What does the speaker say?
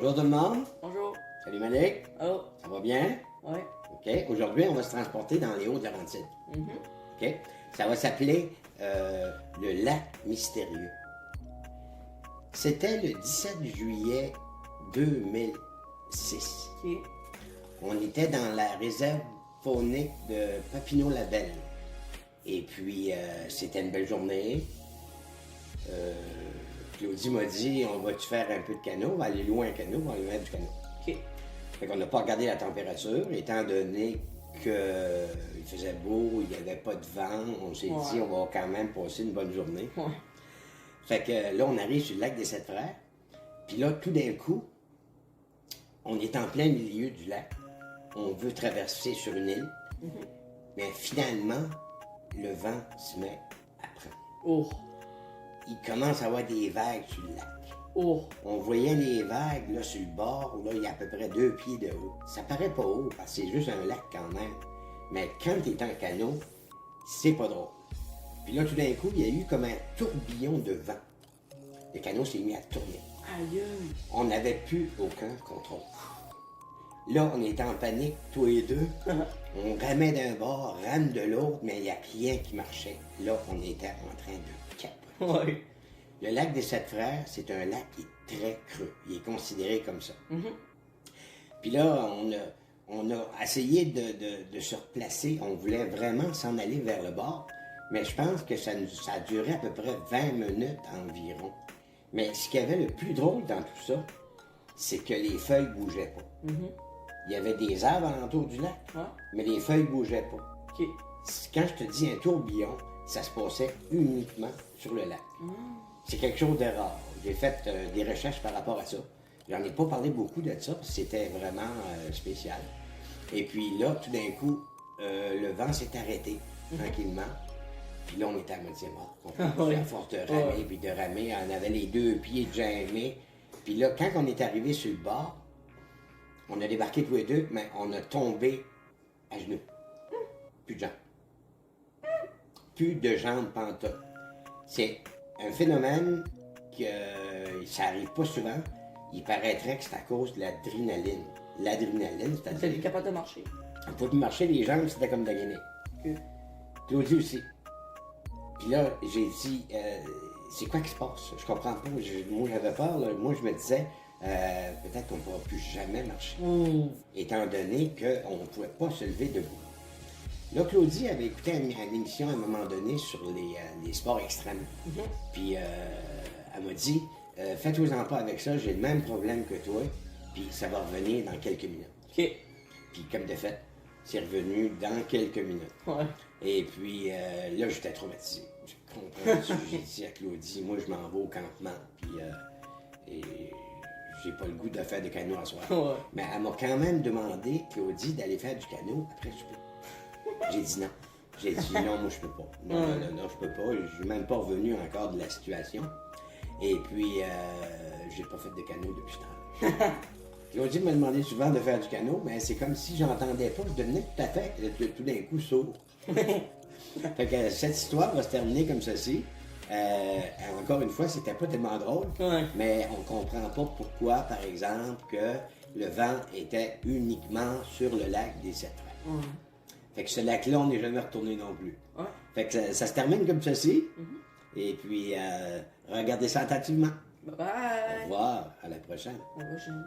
Bonjour tout le monde. Bonjour. Salut Malik. Allô? Ça va bien? Oui. OK. Aujourd'hui, on va se transporter dans les Hauts-Laurentides. OK. Ça va s'appeler le lac mystérieux. C'était le 17 juillet 2006. OK. On était dans la réserve faunique de Papineau-Labelle. Et puis, c'était une belle journée. Claudie m'a dit, on va-tu faire un peu de canot? On va aller loin un canot, on va aller mettre du canot. OK. Fait qu'on n'a pas regardé la température, étant donné qu'il faisait beau, il n'y avait pas de vent. On s'est dit, on va quand même passer une bonne journée. Ouais. Fait que là, on arrive sur le lac des Sept Frères. Puis là, tout d'un coup, on est en plein milieu du lac. On veut traverser sur une île. Mais finalement, le vent se met à prendre. Oh. Il commence à avoir des vagues sur le lac. Oh. On voyait les vagues là, sur le bord, là, il y a à peu près 2 pieds de haut. Ça paraît pas haut, parce que c'est juste un lac quand même. Mais quand tu es en canot, c'est pas drôle. Puis là, tout d'un coup, il y a eu comme un tourbillon de vent. Le canot s'est mis à tourner. Aïe. On n'avait plus aucun contrôle. Là, on était en panique, tous les deux. On ramait d'un bord, rame de l'autre, mais il n'y a rien qui marchait. Là, on était en train de capoter. Ouais. Le lac des Sept Frères, c'est un lac qui est très creux. Il est considéré comme ça. Puis là, on a essayé de se replacer. On voulait vraiment s'en aller vers le bord. Mais je pense que ça a duré à peu près 20 minutes environ. Mais ce qu'il y avait le plus drôle dans tout ça, c'est que les feuilles ne bougeaient pas. Il y avait des arbres alentour du lac, Ouais. mais les feuilles ne bougeaient pas. OK. Quand je te dis un tourbillon, ça se passait uniquement sur le lac. C'est quelque chose de rare. J'ai fait des recherches par rapport à ça. J'en ai pas parlé beaucoup de ça, parce que c'était vraiment spécial. Et puis là, tout d'un coup, le vent s'est arrêté tranquillement. Puis là, on était à moitié mort. On à force de ramer, puis de ramer. On avait les 2 pieds déjà aimés. Puis là, quand on est arrivé sur le bord, on a débarqué tous les deux, mais on a tombé à genoux. Plus de jambes. Plus de jambes pantoute. C'est un phénomène que ça arrive pas souvent. Il paraîtrait que c'est à cause de l'adrénaline. L'adrénaline, Vous êtes c'est-à-dire... capable de marcher? On pouvait plus marcher, les jambes, c'était comme de la guenille. OK. Claudie aussi. Puis là, j'ai dit, c'est quoi qui se passe? Je comprends pas. Moi, j'avais peur. Là. Moi, je me disais, peut-être qu'on ne pourra plus jamais marcher. Étant donné qu'on ne pouvait pas se lever debout. Là, Claudie avait écouté une émission à un moment donné sur les sports extrêmes. Puis elle m'a dit, faites-vous-en pas avec ça, j'ai le même problème que toi, puis ça va revenir dans quelques minutes. OK. Puis comme de fait, c'est revenu dans quelques minutes. Ouais. Et puis là, j'étais traumatisé. Je comprends. J'ai dit à Claudie, moi, je m'en vais au campement, puis et j'ai pas le goût de faire du canot à soir. Ouais. Mais elle m'a quand même demandé, Claudie, d'aller faire du canot après le souper. J'ai dit non. J'ai dit non, moi, je peux pas. Non, je peux pas. Je suis même pas revenu encore de la situation. Et puis, j'ai pas fait de canot depuis ce temps-là. Claudie m'a demandé souvent de faire du canot, mais c'est comme si j'entendais pas, je devenais tout à fait, tout d'un coup, sourd. Fait que cette histoire va se terminer comme ceci. Encore une fois, c'était pas tellement drôle, mais on comprend pas pourquoi, par exemple, que le vent était uniquement sur le lac des Sept Frères. Fait que ce lac-là, on n'est jamais retourné non plus. Fait que ça se termine comme ceci. Et puis, regardez ça attentivement. Bye bye. Au revoir, à la prochaine. À la prochaine.